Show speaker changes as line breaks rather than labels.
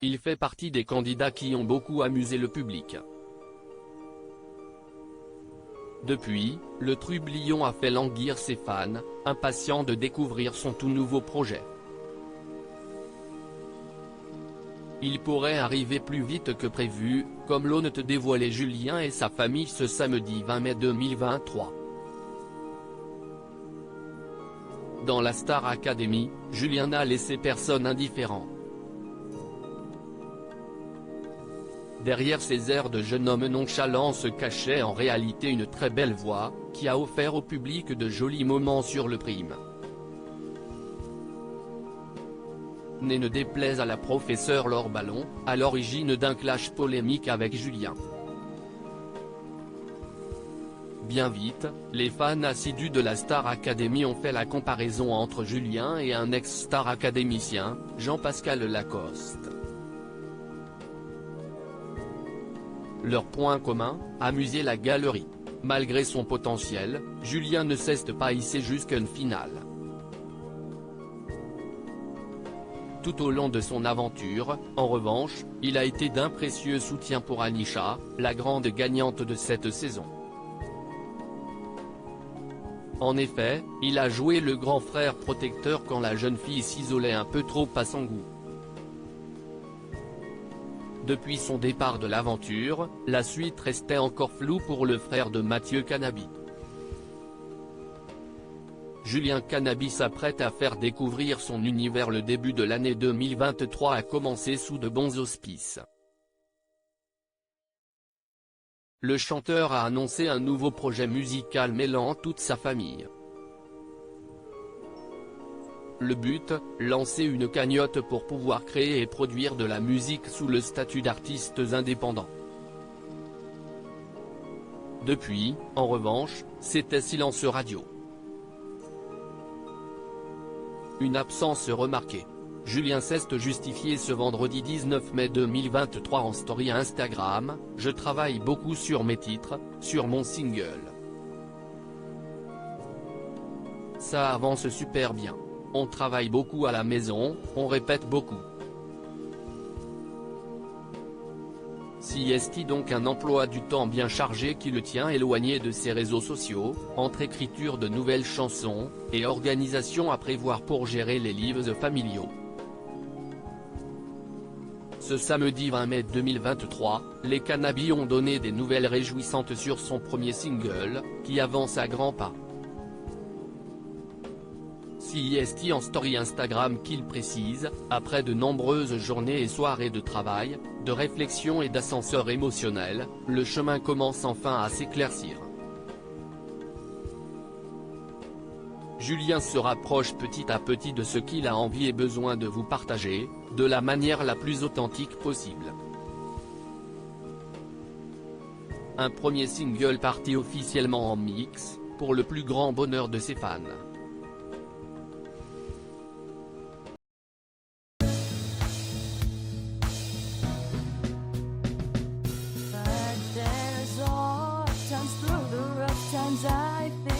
Il fait partie des candidats qui ont beaucoup amusé le public. Depuis, le trublion a fait languir ses fans, impatients de découvrir son tout nouveau projet. Il pourrait arriver plus vite que prévu, comme l'ont dévoilé Julien et sa famille ce samedi 20 mai 2023. Dans la Star Academy, Julien n'a laissé personne indifférent. Derrière ses airs de jeune homme nonchalant se cachait en réalité une très belle voix, qui a offert au public de jolis moments sur le prime. Né ne déplaise à la professeure Laure Ballon, à l'origine d'un clash polémique avec Julien. Bien vite, les fans assidus de la Star Academy ont fait la comparaison entre Julien et un ex-star académicien, Jean-Pascal Lacoste. Leur point commun, amuser la galerie. Malgré son potentiel, Julien ne cesse de pas hisser jusqu'à une finale. Tout au long de son aventure, en revanche, il a été d'un précieux soutien pour Anisha, la grande gagnante de cette saison. En effet, il a joué le grand frère protecteur quand la jeune fille s'isolait un peu trop à son goût. Depuis son départ de l'aventure, la suite restait encore floue pour le frère de Mathieu Canabi. Julien Canabi s'apprête à faire découvrir son univers. Le début de l'année 2023 a commencé sous de bons auspices. Le chanteur a annoncé un nouveau projet musical mêlant toute sa famille. Le but, lancer une cagnotte pour pouvoir créer et produire de la musique sous le statut d'artistes indépendants. Depuis, en revanche, c'était silence radio. Une absence remarquée. Julien s'est justifié ce vendredi 19 mai 2023 en story Instagram, « Je travaille beaucoup sur mes titres, sur mon single. Ça avance super bien. On travaille beaucoup à la maison, on répète beaucoup. Si donc un emploi du temps bien chargé qui le tient éloigné de ses réseaux sociaux, entre écriture de nouvelles chansons, et organisation à prévoir pour gérer les livres familiaux. Ce samedi 20 mai 2023, les Canabi ont donné des nouvelles réjouissantes sur son premier single, qui avance à grands pas. Si en story Instagram qu'il précise, après de nombreuses journées et soirées de travail, de réflexion et d'ascenseur émotionnel, le chemin commence enfin à s'éclaircir. Julien se rapproche petit à petit de ce qu'il a envie et besoin de vous partager, de la manière la plus authentique possible. Un premier single parti officiellement en mix, pour le plus grand bonheur de ses fans.
Times through the rough times I feel